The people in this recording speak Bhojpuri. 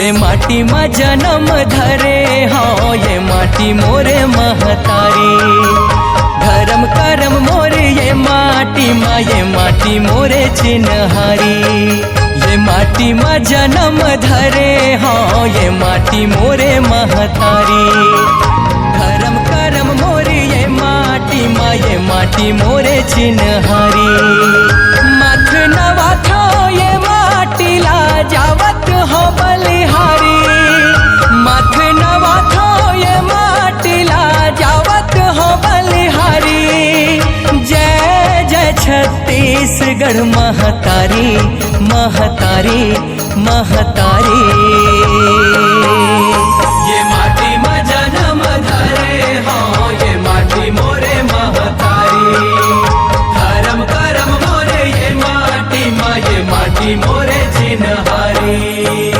ये माटी में जन्म धरे हाँ ये माटी मोरे महतारी। धर्म करम मोरे ये माटी मोरे चिन्हारी। ये माटी में जन्म धरे हाँ ये माटी मोरे महतारी। धर्म करम मोरे ये माटी मोरे चिन्हारी। मथ नवा थो ये माटी ला जावत हो बलिहारी। मथ नवा थो ये माटी ला जावत हो बलिहारी। जय जय छत्तीसगढ़ महतारी महतारी महतारी। ये माटी में जन्म धरे हाँ ये माटी मोरे महतारी। धर्म करम मोरे ये माटी मोरे चिन्हारी।